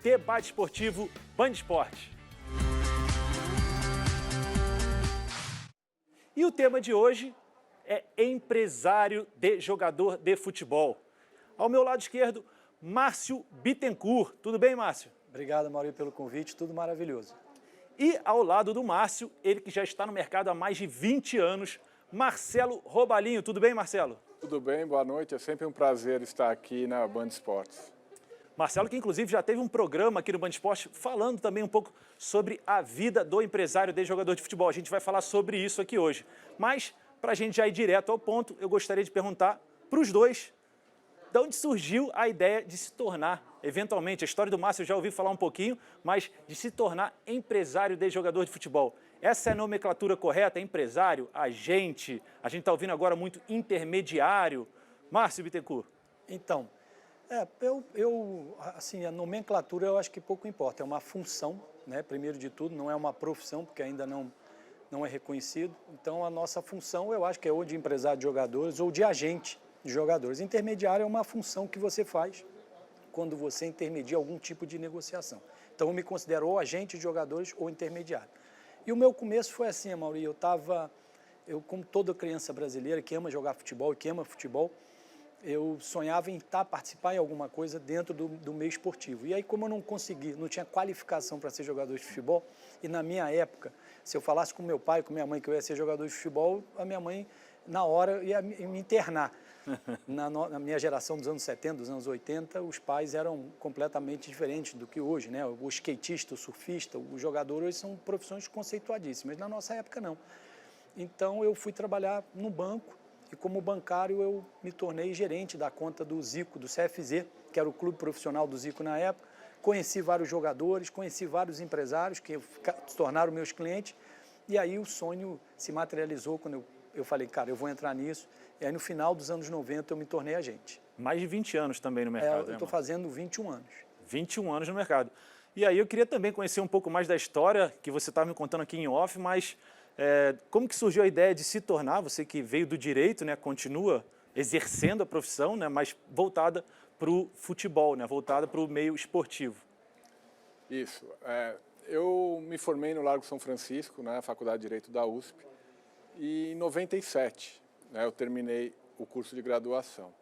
Debate Esportivo Band Esporte. E o tema de hoje é empresário de jogador de futebol. Ao meu lado esquerdo, Márcio Bittencourt. Tudo bem, Márcio? Obrigado, Maurício, pelo convite, tudo maravilhoso. E ao lado do Márcio, ele que já está no mercado há mais de 20 anos, Marcelo Robalinho. Tudo bem, Marcelo? Tudo bem, boa noite. É sempre um prazer estar aqui na Band Esportes. Marcelo, que inclusive já teve um programa aqui no Band Esporte falando também um pouco sobre a vida do empresário de jogador de futebol. A gente vai falar sobre isso aqui hoje. Mas, para a gente já ir direto ao ponto, eu gostaria de perguntar para os dois de onde surgiu a ideia de se tornar, eventualmente, a história do Márcio eu já ouvi falar um pouquinho, mas de se tornar empresário de jogador de futebol. Essa é a nomenclatura correta? Empresário, agente, a gente está ouvindo agora muito intermediário. Márcio Bittencourt. Então, assim, a nomenclatura eu acho que pouco importa, é uma função, né? Primeiro de tudo, não é uma profissão, porque ainda não é reconhecido. Então, a nossa função eu acho que é ou de empresário de jogadores ou de agente de jogadores. Intermediário é uma função que você faz quando você intermedia algum tipo de negociação. Então, eu me considero ou agente de jogadores ou intermediário. E o meu começo foi assim, Maurício, eu como toda criança brasileira que ama jogar futebol e que ama futebol, eu sonhava em participar em alguma coisa dentro do meio esportivo. E aí, como eu não tinha qualificação para ser jogador de futebol, e na minha época, se eu falasse com meu pai, com minha mãe que eu ia ser jogador de futebol, a minha mãe, na hora, ia me internar. Na minha geração dos anos 70, dos anos 80, os pais eram completamente diferentes do que hoje, né? O skatista, o surfista, o jogador, hoje são profissões conceituadíssimas. Na nossa época, não. Então, eu fui trabalhar no banco e, como bancário, eu me tornei gerente da conta do Zico, do CFZ, que era o clube profissional do Zico na época. Conheci vários jogadores, conheci vários empresários que se tornaram meus clientes. E aí o sonho se materializou quando eu falei, cara, eu vou entrar nisso. E aí, no final dos anos 90, eu me tornei agente. Mais de 20 anos também no mercado, eu estou fazendo 21 anos. 21 anos no mercado. E aí eu queria também conhecer um pouco mais da história que você estava me contando aqui em off, mas como que surgiu a ideia de se tornar, você que veio do direito, né, continua exercendo a profissão, né, mas voltada para o futebol, né, voltada para o meio esportivo? Isso. Eu me formei no Largo São Francisco, na Faculdade de Direito da USP, e em 97, eu terminei o curso de graduação.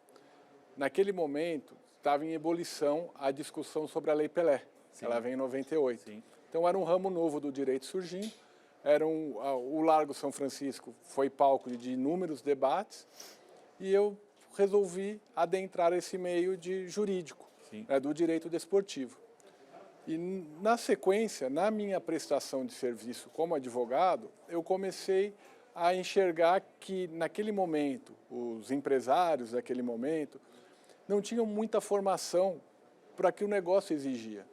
Naquele momento, estava em ebulição a discussão sobre a Lei Pelé. Sim. Ela vem em 98. Sim. Então, era um ramo novo do direito surgindo. O Largo São Francisco foi palco de inúmeros debates e eu resolvi adentrar esse meio de jurídico, do direito desportivo. E, na sequência, na minha prestação de serviço como advogado, eu comecei a enxergar que, naquele momento, os empresários daquele momento não tinham muita formação para que o negócio exigia.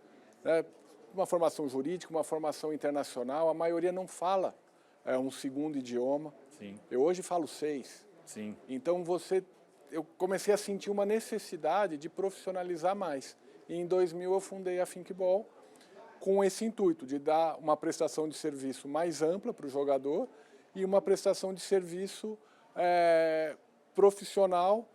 Uma formação jurídica, uma formação internacional, a maioria não fala um segundo idioma. Sim. Eu hoje falo 6. Sim. Então, eu comecei a sentir uma necessidade de profissionalizar mais. E, em 2000, eu fundei a Thinkball com esse intuito de dar uma prestação de serviço mais ampla para o jogador e uma prestação de serviço profissional,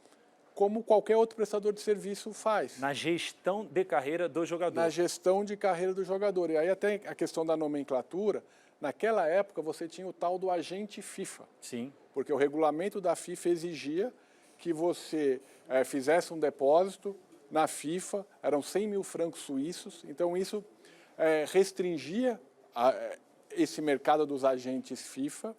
como qualquer outro prestador de serviço faz. Na gestão de carreira do jogador. Na gestão de carreira do jogador. E aí até a questão da nomenclatura, naquela época você tinha o tal do agente FIFA. Sim. Porque o regulamento da FIFA exigia que você fizesse um depósito na FIFA, eram 100 mil francos suíços, então isso restringia esse mercado dos agentes FIFA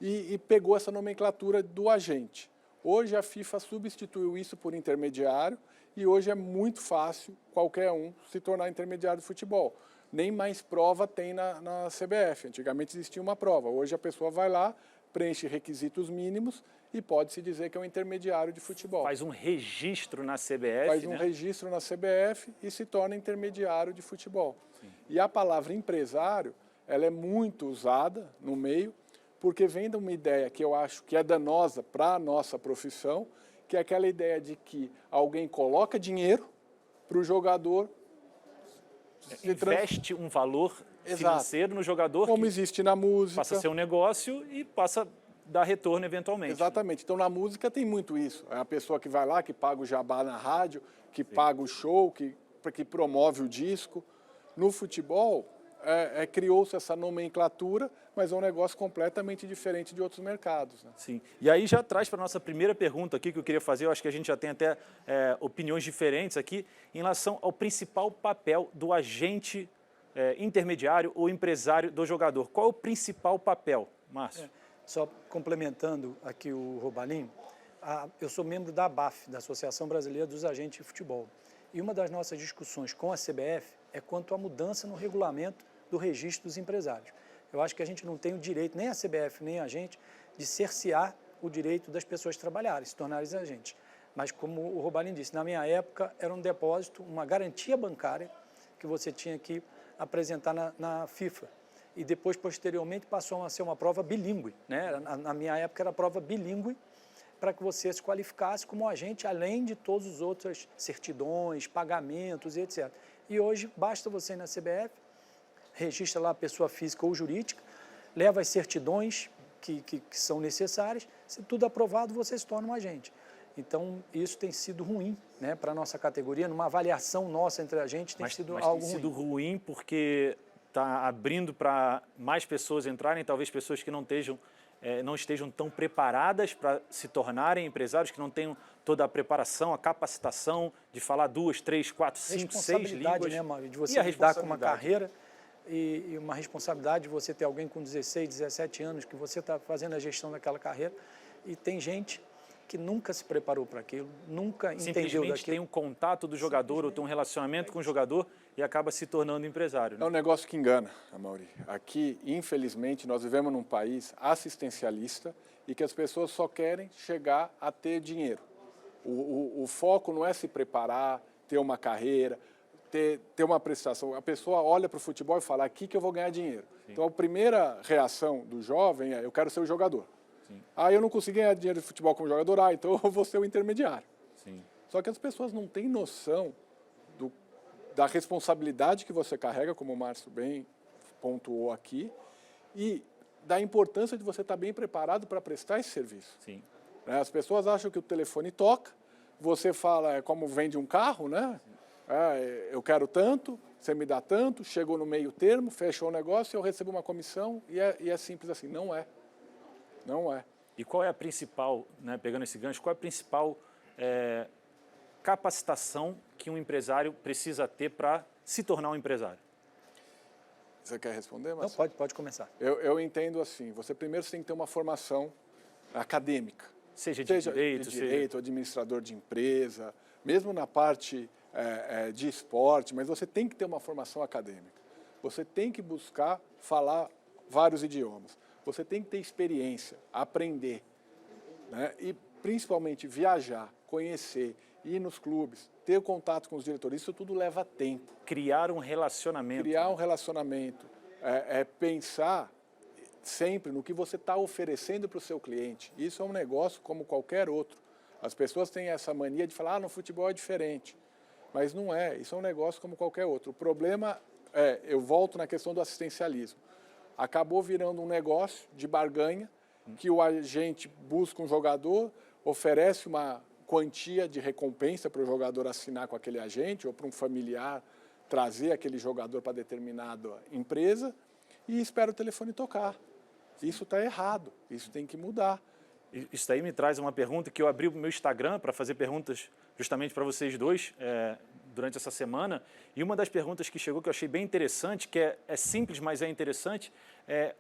e pegou essa nomenclatura do agente. Hoje a FIFA substituiu isso por intermediário e hoje é muito fácil qualquer um se tornar intermediário de futebol. Nem mais prova tem na CBF. Antigamente existia uma prova. Hoje a pessoa vai lá, preenche requisitos mínimos e pode-se dizer que é um intermediário de futebol. Faz um registro na CBF, Faz um registro na CBF e se torna intermediário de futebol. Sim. E a palavra empresário, ela é muito usada no meio, porque vem de uma ideia que eu acho que é danosa para a nossa profissão, que é aquela ideia de que alguém coloca dinheiro para o jogador... Investe um valor financeiro no jogador. Como existe na música. Passa a ser um negócio e passa a dar retorno eventualmente. Exatamente. Então, na música tem muito isso. É a pessoa que vai lá, que paga o jabá na rádio, que paga o show, que que promove o disco. No futebol, criou-se essa nomenclatura, mas é um negócio completamente diferente de outros mercados. Né? Sim. E aí já traz para a nossa primeira pergunta aqui que eu queria fazer, eu acho que a gente já tem até opiniões diferentes aqui, em relação ao principal papel do agente intermediário ou empresário do jogador. Qual é o principal papel, Márcio? Só complementando aqui o Robalim, eu sou membro da ABAF, da Associação Brasileira dos Agentes de Futebol. E uma das nossas discussões com a CBF é quanto à mudança no regulamento do registro dos empresários. Eu acho que a gente não tem o direito, nem a CBF, nem a gente, de cercear o direito das pessoas trabalharem, se tornarem agentes. Mas, como o Robalim disse, na minha época era um depósito, uma garantia bancária que você tinha que apresentar na FIFA. E depois, posteriormente, passou a ser uma prova bilíngue. Né? Na minha época era prova bilíngue para que você se qualificasse como agente, além de todas as outras certidões, pagamentos e etc. E hoje, basta você ir na CBF, registra lá a pessoa física ou jurídica, leva as certidões que são necessárias, se tudo aprovado, você se torna um agente. Então, isso tem sido ruim, né, para a nossa categoria, numa avaliação nossa entre a gente, tem sido algo ruim. Mas tem sido ruim porque está abrindo para mais pessoas entrarem, talvez pessoas que não estejam tão preparadas para se tornarem empresários, que não tenham toda a preparação, a capacitação de falar 2, 3, 4, 5, 6 línguas. Né, Mário, de você lidar com uma carreira e uma responsabilidade de você ter alguém com 16, 17 anos, que você está fazendo a gestão daquela carreira, e tem gente que nunca se preparou para aquilo, nunca entendeu daquilo. Simplesmente tem um contato do jogador ou tem um relacionamento com o jogador e acaba se tornando empresário. Né? É um negócio que engana, Amaury. Aqui, infelizmente, nós vivemos num país assistencialista e que as pessoas só querem chegar a ter dinheiro. O foco não é se preparar, ter uma carreira, ter uma prestação. A pessoa olha para o futebol e fala, aqui que eu vou ganhar dinheiro. Sim. Então, a primeira reação do jovem é, eu quero ser o jogador. Sim. Eu não consegui ganhar dinheiro de futebol como jogador, então eu vou ser o intermediário. Sim. Só que as pessoas não têm noção da responsabilidade que você carrega, como o Márcio bem pontuou aqui, e da importância de você estar bem preparado para prestar esse serviço. Sim. As pessoas acham que o telefone toca, você fala, como vende um carro, né? Eu quero tanto, você me dá tanto, chegou no meio termo, fechou o negócio, eu recebo uma comissão e é simples assim. Não é. Não é. E qual é a principal, né, pegando esse gancho, qual é a principal capacitação que um empresário precisa ter para se tornar um empresário? Você quer responder, Márcio? Não, pode começar. Eu entendo assim, você primeiro tem que ter uma formação acadêmica. Seja de direito, administrador de empresa, mesmo na parte de esporte, mas você tem que ter uma formação acadêmica. Você tem que buscar falar vários idiomas. Você tem que ter experiência, aprender, né? E principalmente viajar, conhecer, ir nos clubes, ter contato com os diretores. Isso tudo leva tempo. Criar um relacionamento. Criar um relacionamento. Pensar sempre no que você está oferecendo para o seu cliente. Isso é um negócio como qualquer outro. As pessoas têm essa mania de falar, no futebol é diferente. Mas não é, isso é um negócio como qualquer outro. O problema eu volto na questão do assistencialismo. Acabou virando um negócio de barganha, que o agente busca um jogador, oferece uma quantia de recompensa para o jogador assinar com aquele agente, ou para um familiar trazer aquele jogador para determinada empresa, e espera o telefone tocar. Isso está errado, isso tem que mudar. Isso aí me traz uma pergunta que eu abri o meu Instagram para fazer perguntas justamente para vocês dois durante essa semana. E uma das perguntas que chegou que eu achei bem interessante, que é simples, mas é interessante,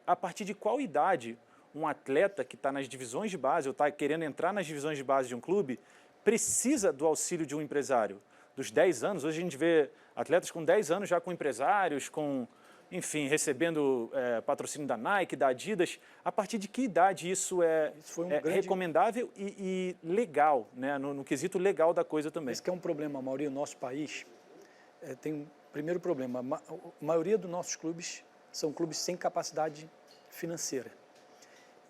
a partir de qual idade um atleta que está nas divisões de base ou está querendo entrar nas divisões de base de um clube precisa do auxílio de um empresário? Dos 10 anos, hoje a gente vê atletas com 10 anos já com empresários, enfim, recebendo patrocínio da Nike, da Adidas. A partir de que idade isso recomendável e legal, né? No quesito legal da coisa também? Esse que é um problema, Mauri, no nosso país. Tem um primeiro problema. A maioria dos nossos clubes são clubes sem capacidade financeira.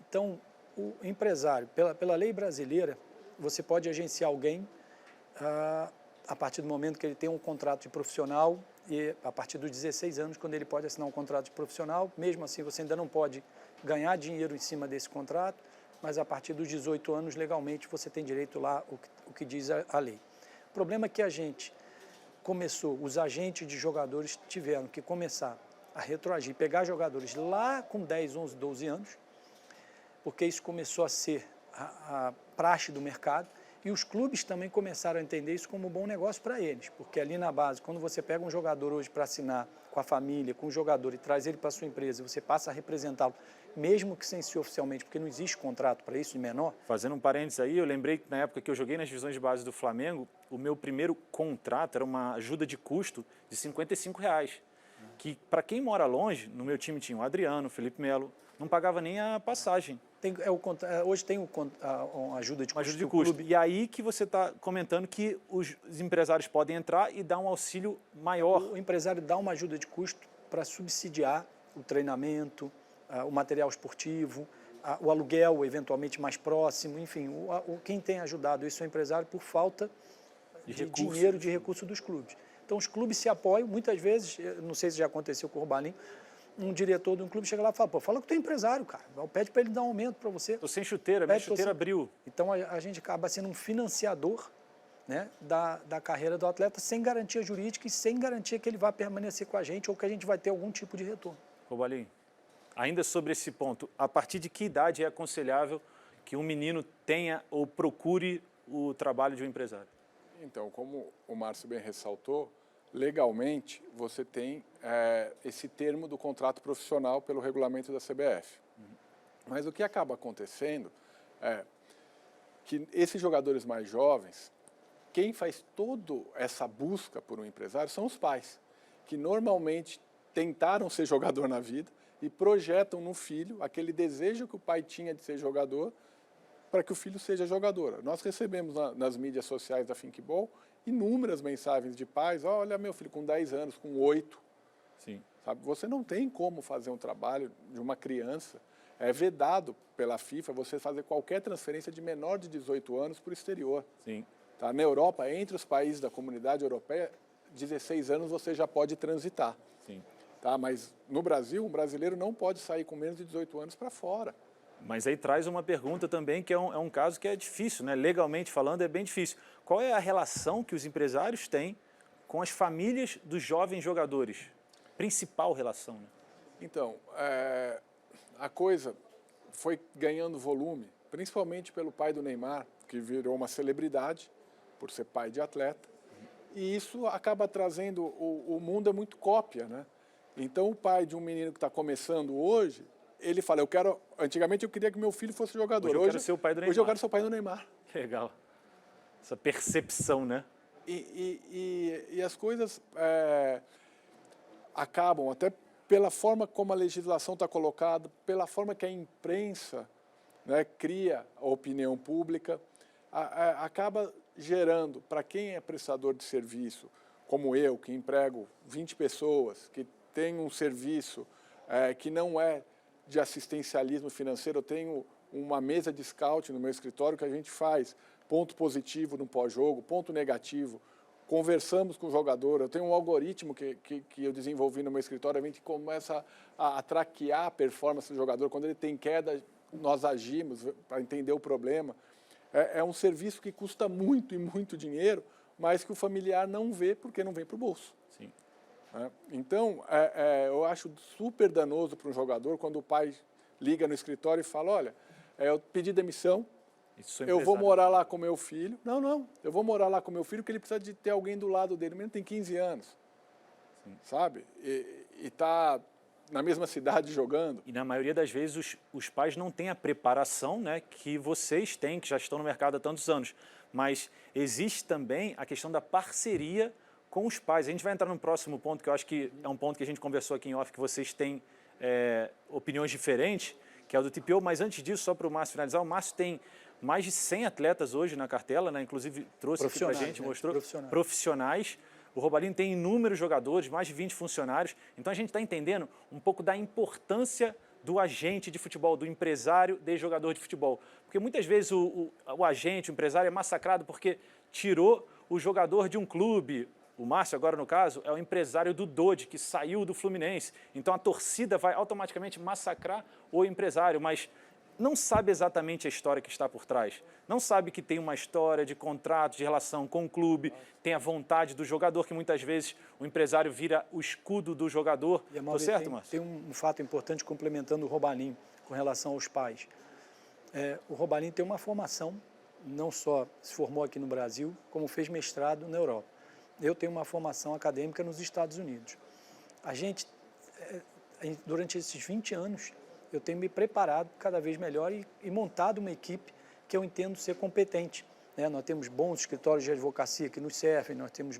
Então, o empresário, pela lei brasileira, você pode agenciar alguém a partir do momento que ele tem um contrato de profissional e a partir dos 16 anos, quando ele pode assinar um contrato de profissional. Mesmo assim, você ainda não pode ganhar dinheiro em cima desse contrato, mas a partir dos 18 anos, legalmente, você tem direito lá o que diz a lei. O problema é que a gente os agentes de jogadores tiveram que começar a retroagir, pegar jogadores lá com 10, 11, 12 anos, porque isso começou a ser a praxe do mercado, e os clubes também começaram a entender isso como um bom negócio para eles, porque ali na base, quando você pega um jogador hoje para assinar com a família, com o jogador e traz ele para a sua empresa, você passa a representá-lo, mesmo que sem ser oficialmente, porque não existe contrato para isso de menor. Fazendo um parênteses aí, eu lembrei que na época que eu joguei nas divisões de base do Flamengo, o meu primeiro contrato era uma ajuda de custo de R$55, que para quem mora longe, no meu time tinha o Adriano, o Felipe Melo, não pagava nem a passagem. Hoje tem uma ajuda de custo. Uma ajuda de custo. E aí que você está comentando que os empresários podem entrar e dar um auxílio maior. O empresário dá uma ajuda de custo para subsidiar o treinamento, o material esportivo, o aluguel eventualmente mais próximo, enfim, quem tem ajudado isso é o empresário por falta de dinheiro, de recurso dos clubes. Então os clubes se apoiam, muitas vezes, não sei se já aconteceu com o Robalinho, um diretor de um clube chega lá e fala, pô, fala com o teu empresário, cara, pede para ele dar um aumento para você. Estou sem chuteira, minha chuteira abriu. Então a gente acaba sendo um financiador, né, da carreira do atleta sem garantia jurídica e sem garantia que ele vai permanecer com a gente ou que a gente vai ter algum tipo de retorno. Robalinho, ainda sobre esse ponto, a partir de que idade é aconselhável que um menino tenha ou procure o trabalho de um empresário? Então, como o Márcio bem ressaltou, legalmente você tem esse termo do contrato profissional pelo regulamento da CBF. Mas o que acaba acontecendo é que esses jogadores mais jovens, quem faz toda essa busca por um empresário são os pais, que normalmente tentaram ser jogador na vida e projetam no filho aquele desejo que o pai tinha de ser jogador para que o filho seja jogador. Nós recebemos nas mídias sociais da Thinkball inúmeras mensagens de pais, olha meu filho com 10 anos, com 8. Sim. Sabe? Você não tem como fazer um trabalho de uma criança. É vedado pela FIFA você fazer qualquer transferência de menor de 18 anos para o exterior. Sim. Tá? Na Europa, entre os países da comunidade europeia, 16 anos você já pode transitar. Sim. Tá? Mas no Brasil, um brasileiro não pode sair com menos de 18 anos para fora. Mas aí traz uma pergunta também, que é um caso que é difícil, né? Legalmente falando, é bem difícil. Qual é a relação que os empresários têm com as famílias dos jovens jogadores? Principal relação, né? Então, a coisa foi ganhando volume, principalmente pelo pai do Neymar, que virou uma celebridade por ser pai de atleta. E isso acaba trazendo, o mundo é muito cópia, né? Então, o pai de um menino que está começando hoje, ele fala, antigamente eu queria que meu filho fosse jogador. Hoje eu quero ser o pai do Neymar. Hoje eu quero ser o pai do Neymar. Legal. Essa percepção, né? E as coisas acabam, até pela forma como a legislação está colocada, pela forma que a imprensa, né, cria a opinião pública, acaba gerando, para quem é prestador de serviço, como eu, que emprego 20 pessoas, que tem um serviço que não é de assistencialismo financeiro, eu tenho uma mesa de scout no meu escritório que a gente faz ponto positivo no pós-jogo, ponto negativo, conversamos com o jogador, eu tenho um algoritmo que eu desenvolvi no meu escritório, a gente começa a traquear a performance do jogador, quando ele tem queda, nós agimos para entender o problema. É um serviço que custa muito e muito dinheiro, mas que o familiar não vê porque não vem para o bolso. Sim. Então, eu acho super danoso para um jogador quando o pai liga no escritório e fala, olha, eu pedi demissão, eu vou morar lá com meu filho. Não, eu vou morar lá com meu filho porque ele precisa de ter alguém do lado dele. O menino tem 15 anos, sim, sabe? E está na mesma cidade jogando. E na maioria das vezes os pais não têm a preparação, né, que vocês têm, que já estão no mercado há tantos anos. Mas existe também a questão da parceria com os pais. A gente vai entrar no próximo ponto, que eu acho que é um ponto que a gente conversou aqui em off, que vocês têm opiniões diferentes, que é o do TPO. Mas antes disso, só para o Márcio finalizar, o Márcio tem mais de 100 atletas hoje na cartela, né? Inclusive trouxe aqui para a gente, mostrou, profissionais. O Robalinho tem inúmeros jogadores, mais de 20 funcionários. Então a gente está entendendo um pouco da importância do agente de futebol, do empresário de jogador de futebol. Porque muitas vezes o agente, o empresário é massacrado porque tirou o jogador de um clube. O Márcio, agora no caso, é o empresário do Dodge, que saiu do Fluminense. Então a torcida vai automaticamente massacrar o empresário. Mas não sabe exatamente a história que está por trás. Não sabe que tem uma história de contrato, de relação com o clube, tem a vontade do jogador, que muitas vezes o empresário vira o escudo do jogador. Estou certo, Márcio? Tem um fato importante complementando o Robalim com relação aos pais. O Robalim tem uma formação, não só se formou aqui no Brasil, como fez mestrado na Europa. Eu tenho uma formação acadêmica nos Estados Unidos. Durante esses 20 anos, eu tenho me preparado cada vez melhor e montado uma equipe que eu entendo ser competente. Nós temos bons escritórios de advocacia que nos servem, nós temos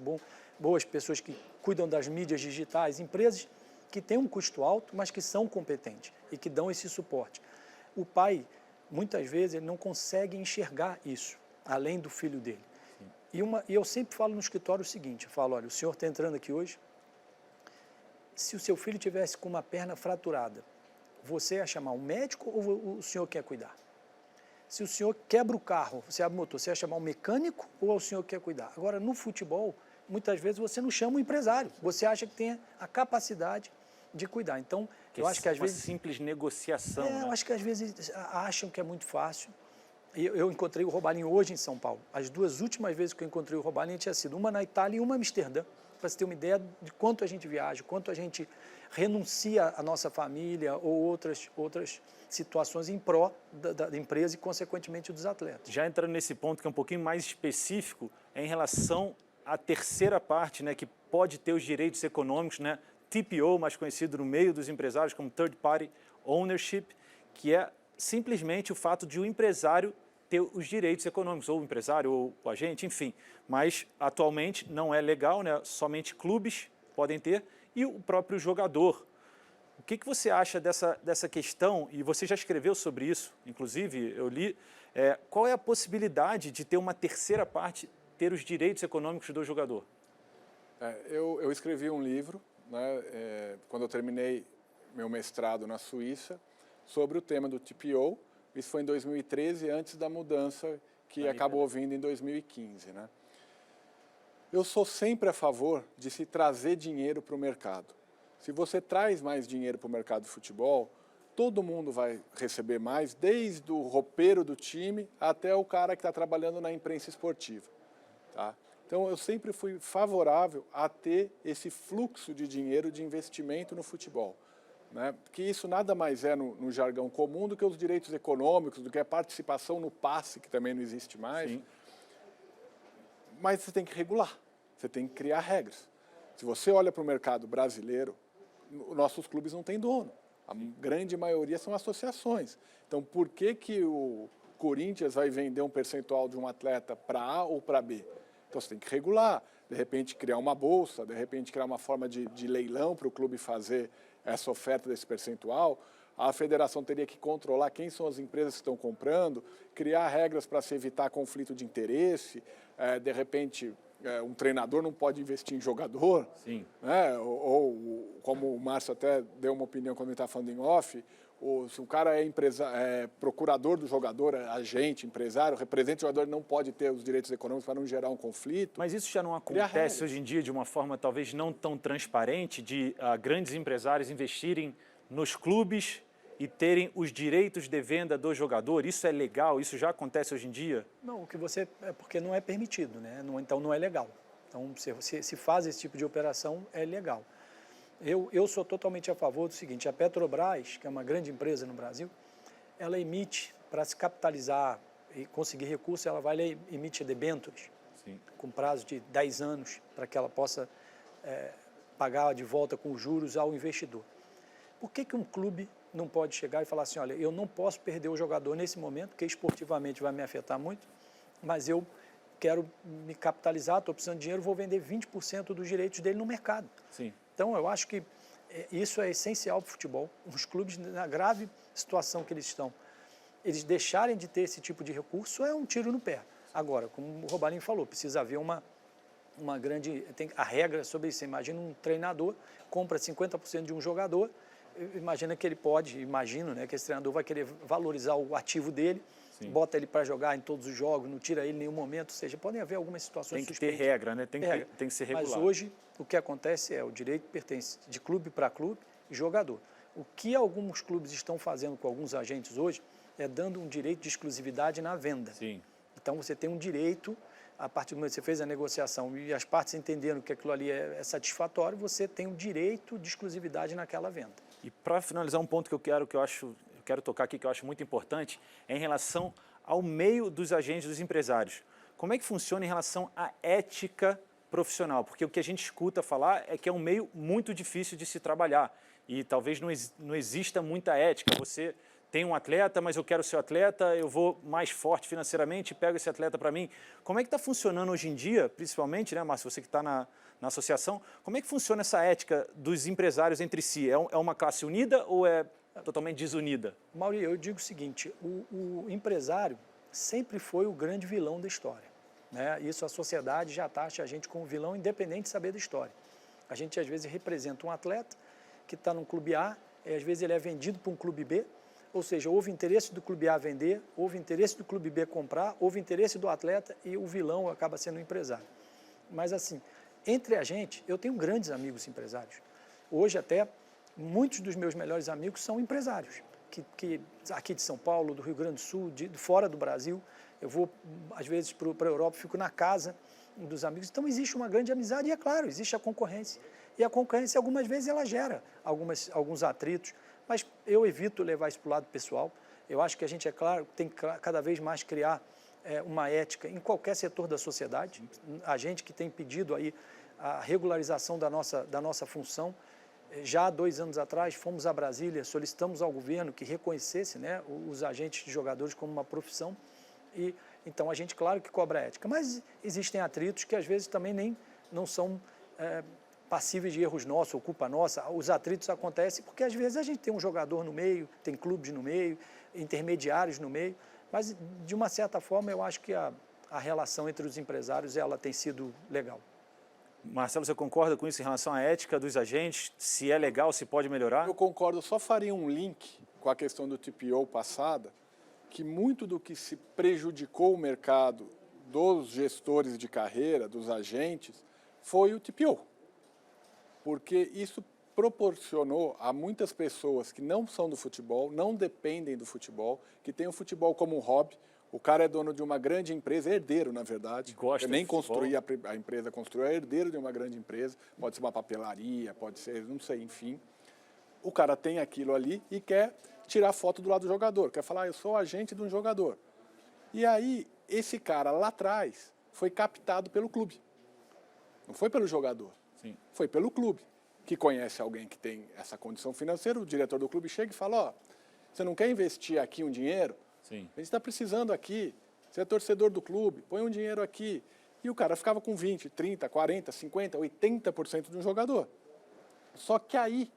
boas pessoas que cuidam das mídias digitais, empresas que têm um custo alto, mas que são competentes e que dão esse suporte. O pai, muitas vezes, ele não consegue enxergar isso, além do filho dele. E eu sempre falo no escritório o seguinte, eu falo, olha, o senhor está entrando aqui hoje, se o seu filho tivesse com uma perna fraturada, você ia chamar um médico ou o senhor quer cuidar? Se o senhor quebra o carro, você abre o motor, você ia chamar um mecânico ou o senhor quer cuidar? Agora, no futebol, muitas vezes você não chama um empresário, você acha que tem a capacidade de cuidar. Então, eu acho que às vezes... Uma simples negociação. Eu acho que às vezes acham que é muito fácil. Eu encontrei o Robalim hoje em São Paulo. As 2 últimas vezes que eu encontrei o Robalim tinha sido uma na Itália e uma em Amsterdã, para você ter uma ideia de quanto a gente viaja, quanto a gente renuncia à nossa família ou outras situações em pró da empresa e, consequentemente, dos atletas. Já entrando nesse ponto que é um pouquinho mais específico, é em relação à terceira parte, né, que pode ter os direitos econômicos, né, TPO, mais conhecido no meio dos empresários como Third Party Ownership, que é simplesmente o fato de o empresário ter os direitos econômicos, ou o empresário, ou o agente, enfim. Mas, atualmente, não é legal, né, somente clubes podem ter, e o próprio jogador. O que você acha dessa questão, e você já escreveu sobre isso, inclusive, eu li, qual é a possibilidade de ter uma terceira parte, ter os direitos econômicos do jogador? Eu escrevi um livro, né, quando eu terminei meu mestrado na Suíça, sobre o tema do TPO. Isso foi em 2013, antes da mudança que acabou vindo em 2015. Né? Eu sou sempre a favor de se trazer dinheiro para o mercado. Se você traz mais dinheiro para o mercado de futebol, todo mundo vai receber mais, desde o roupeiro do time até o cara que está trabalhando na imprensa esportiva. Tá? Então, eu sempre fui favorável a ter esse fluxo de dinheiro de investimento no futebol. Né? Que isso nada mais é, no jargão comum, do que os direitos econômicos, do que a participação no passe, que também não existe mais. Sim. Mas você tem que regular, você tem que criar regras. Se você olha para o mercado brasileiro, nossos clubes não têm dono. A grande maioria são associações. Então, por que o Corinthians vai vender um percentual de um atleta para A ou para B? Então, você tem que regular. De repente, criar uma bolsa, de repente, criar uma forma de leilão para o clube fazer essa oferta desse percentual. A federação teria que controlar quem são as empresas que estão comprando, criar regras para se evitar conflito de interesse. De repente, um treinador não pode investir em jogador. Sim. Né? Ou, como o Márcio até deu uma opinião quando ele está falando em off, se o cara é procurador do jogador, agente, empresário, representa o jogador, não pode ter os direitos econômicos para não gerar um conflito. Mas isso já não acontece hoje em dia de uma forma talvez não tão transparente, de grandes empresários investirem nos clubes e terem os direitos de venda do jogador? Isso é legal? Isso já acontece hoje em dia? Não, o que você... é porque não é permitido, né? Então não é legal. Então, se faz esse tipo de operação, é legal. Eu sou totalmente a favor do seguinte: a Petrobras, que é uma grande empresa no Brasil, ela emite, para se capitalizar e conseguir recursos, ela vai lá e emite debêntures, com prazo de 10 anos, para que ela possa pagar de volta com juros ao investidor. Por que um clube não pode chegar e falar assim, olha, eu não posso perder o jogador nesse momento, porque esportivamente vai me afetar muito, mas eu quero me capitalizar, estou precisando de dinheiro, vou vender 20% dos direitos dele no mercado. Sim. Então, eu acho que isso é essencial para o futebol. Os clubes, na grave situação que eles estão, eles deixarem de ter esse tipo de recurso é um tiro no pé. Agora, como o Robalim falou, precisa haver uma grande... a regra sobre isso. Você imagina um treinador, compra 50% de um jogador, imagina que ele pode, né, que esse treinador vai querer valorizar o ativo dele, sim, bota ele para jogar em todos os jogos, não tira ele em nenhum momento, ou seja, podem haver algumas situações suspeitas. Tem que ter regra, né? Tem que ser regular. Mas hoje, o que acontece é o direito pertence de clube para clube e jogador. O que alguns clubes estão fazendo com alguns agentes hoje é dando um direito de exclusividade na venda. Sim. Então, você tem um direito, a partir do momento que você fez a negociação e as partes entenderam que aquilo ali é satisfatório, você tem um direito de exclusividade naquela venda. E para finalizar, um ponto que eu quero tocar aqui, que eu acho muito importante, é em relação ao meio dos agentes, dos empresários. Como é que funciona em relação à ética profissional? Porque o que a gente escuta falar é que é um meio muito difícil de se trabalhar e talvez não exista muita ética. Você tem um atleta, mas eu quero ser atleta, eu vou mais forte financeiramente e pego esse atleta para mim. Como é que está funcionando hoje em dia, principalmente, né, Márcio, você que está na associação, como é que funciona essa ética dos empresários entre si? É uma classe unida ou é totalmente desunida? Mauri, eu digo o seguinte, o empresário sempre foi o grande vilão da história. Né? Isso a sociedade já taxa a gente como vilão, independente de saber da história. A gente, às vezes, representa um atleta que está num clube A, e às vezes ele é vendido para um clube B, ou seja, houve interesse do clube A vender, houve interesse do clube B comprar, houve interesse do atleta e o vilão acaba sendo o empresário. Mas assim, entre a gente, eu tenho grandes amigos empresários. Hoje até, muitos dos meus melhores amigos são empresários, que aqui de São Paulo, do Rio Grande do Sul, de fora do Brasil. Eu vou, às vezes, para a Europa, fico na casa dos amigos. Então, existe uma grande amizade e, é claro, existe a concorrência. E a concorrência, algumas vezes, ela gera alguns atritos, mas eu evito levar isso para o lado pessoal. Eu acho que a gente, é claro, tem que cada vez mais criar uma ética em qualquer setor da sociedade. A gente que tem pedido aí a regularização da nossa função, já há 2 anos atrás, fomos a Brasília, solicitamos ao governo que reconhecesse, né, os agentes de jogadores como uma profissão. E, então, a gente, claro que cobra ética, mas existem atritos que, às vezes, também não são passíveis de erros nossos ou culpa nossa. Os atritos acontecem porque, às vezes, a gente tem um jogador no meio, tem clubes no meio, intermediários no meio, mas, de uma certa forma, eu acho que a relação entre os empresários ela tem sido legal. Marcelo, você concorda com isso em relação à ética dos agentes? Se é legal, se pode melhorar? Eu concordo, eu só faria um link com a questão do TPO passada, que muito do que se prejudicou o mercado dos gestores de carreira, dos agentes, foi o TPO. Porque isso proporcionou a muitas pessoas que não são do futebol, não dependem do futebol, que têm o futebol como um hobby. O cara é dono de uma grande empresa, herdeiro, na verdade. Gosta Eu nem de futebol. construí a empresa, construiu, é herdeiro de uma grande empresa, pode ser uma papelaria, pode ser, não sei, enfim. O cara tem aquilo ali e quer tirar foto do lado do jogador, quer falar, eu sou agente de um jogador. E aí, esse cara lá atrás foi captado pelo clube. Não foi pelo jogador, Sim. foi pelo clube, que conhece alguém que tem essa condição financeira, o diretor do clube chega e fala, ó, você não quer investir aqui um dinheiro? Sim. A gente está precisando aqui, você é torcedor do clube, põe um dinheiro aqui. E o cara ficava com 20, 30, 40, 50, 80% de um jogador. Só que aí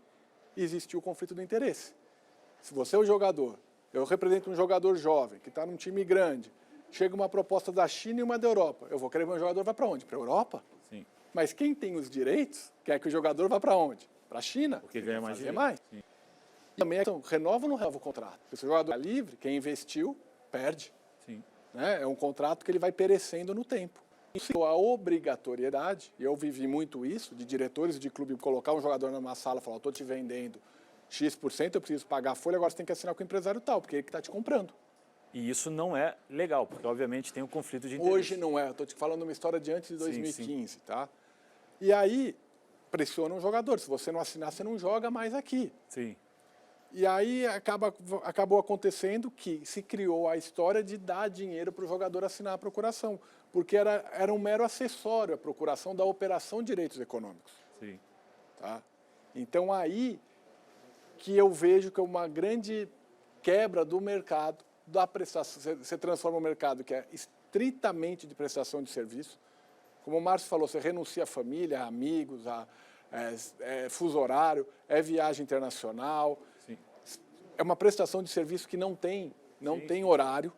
existiu o conflito de interesse. Se você é o jogador, eu represento um jogador jovem, que está num time grande, chega uma proposta da China e uma da Europa, eu vou querer que o meu jogador vá para onde? Para a Europa? Sim. Mas quem tem os direitos quer que o jogador vá para onde? Para a China. Porque ganha mais fazer dinheiro. mais. Sim. E também renova ou não renova o contrato? Se o jogador é livre, quem investiu, perde. Sim. Né? É um contrato que ele vai perecendo no tempo. Isso, a obrigatoriedade, e eu vivi muito isso, de diretores de clube colocar um jogador numa sala e falar, estou te vendendo X%, eu preciso pagar a folha, agora você tem que assinar com o empresário tal, porque é ele que está te comprando. E isso não é legal, porque obviamente tem um conflito de interesse. Hoje não é, eu estou te falando uma história de antes de 2015, sim. tá? E aí, pressiona um jogador, se você não assinar, você não joga mais aqui. Sim. E aí acabou acontecendo que se criou a história de dar dinheiro para o jogador assinar a procuração, porque era um mero acessório a procuração da operação de direitos econômicos. Sim. Tá? Então aí que eu vejo que é uma grande quebra do mercado, da prestação, você transforma um mercado que é estritamente de prestação de serviço, como o Márcio falou, você renuncia a família, a amigos, fuso horário, é viagem internacional, Sim. é uma prestação de serviço que não tem horário,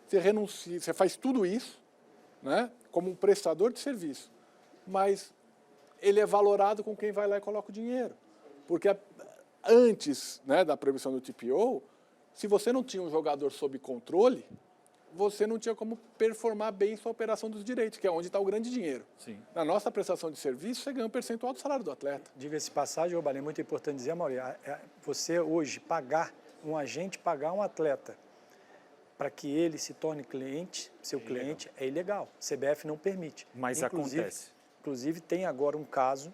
você renuncia, você faz tudo isso, né, como um prestador de serviço, mas ele é valorado com quem vai lá e coloca o dinheiro, porque antes, né, da proibição do TPO, se você não tinha um jogador sob controle, você não tinha como performar bem sua operação dos direitos, que é onde está o grande dinheiro. Sim. Na nossa prestação de serviço, você ganha um percentual do salário do atleta. Diga-se passagem, Robalém, é muito importante dizer, Mauri, você hoje pagar um agente, pagar um atleta, para que ele se torne cliente, seu cliente, é ilegal. CBF não permite. Mas acontece. Inclusive, tem agora um caso,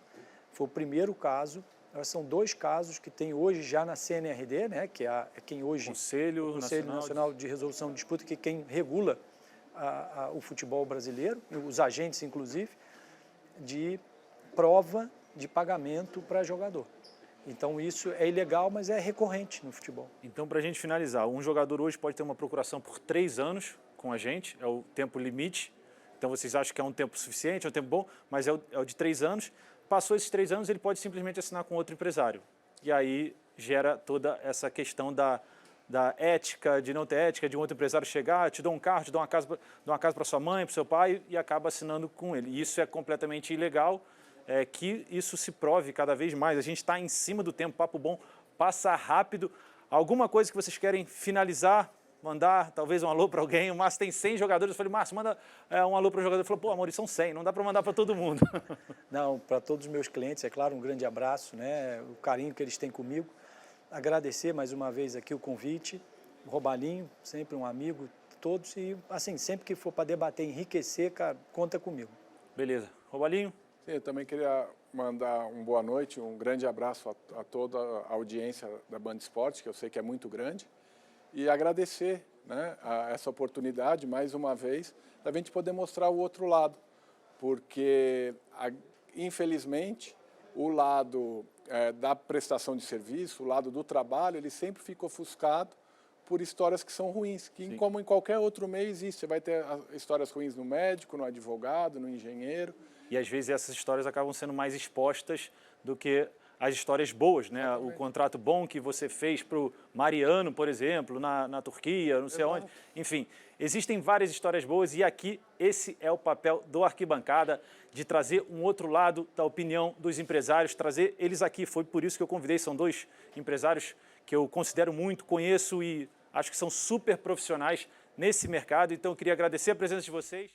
foi o primeiro caso, são 2 casos que tem hoje já na CNRD, né, que é quem hoje... Conselho Nacional de Resolução de Disputa, que é quem regula o futebol brasileiro, os agentes, inclusive, de prova de pagamento para jogador. Então, isso é ilegal, mas é recorrente no futebol. Então, para a gente finalizar, um jogador hoje pode ter uma procuração por 3 anos com a gente, é o tempo limite. Então, vocês acham que é um tempo suficiente, é um tempo bom, mas é o de 3 anos. Passou esses 3 anos, ele pode simplesmente assinar com outro empresário. E aí gera toda essa questão da ética, de não ter ética, de um outro empresário chegar, te dou um carro, te dou uma casa para sua mãe, para o seu pai, e acaba assinando com ele. E isso é completamente ilegal. Que isso se prove cada vez mais. A gente está em cima do tempo, papo bom, passa rápido. Alguma coisa que vocês querem finalizar, mandar talvez um alô para alguém? O Márcio tem 100 jogadores, eu falei, Márcio, manda um alô para o jogador. Ele falou, pô, amor, são 100, não dá para mandar para todo mundo. Não, para todos os meus clientes, é claro, um grande abraço, né? O carinho que eles têm comigo. Agradecer mais uma vez aqui o convite, o Robalinho, sempre um amigo de todos, e assim, sempre que for para debater, enriquecer, cara, conta comigo. Beleza. Robalinho? Sim, eu também queria mandar uma boa noite, um grande abraço a toda a audiência da Band Esportes, que eu sei que é muito grande, e agradecer, né, a essa oportunidade, mais uma vez, da gente poder mostrar o outro lado, porque, infelizmente, o lado da prestação de serviço, o lado do trabalho, ele sempre fica ofuscado por histórias que são ruins, que como em qualquer outro meio existe. Você vai ter histórias ruins no médico, no advogado, no engenheiro. E às vezes essas histórias acabam sendo mais expostas do que as histórias boas, né? O contrato bom que você fez para o Mariano, por exemplo, na Turquia, não sei onde. Enfim, existem várias histórias boas e aqui esse é o papel do Arquibancada, de trazer um outro lado da opinião dos empresários, trazer eles aqui. Foi por isso que eu convidei, são 2 empresários que eu considero muito, conheço e acho que são super profissionais nesse mercado. Então eu queria agradecer a presença de vocês.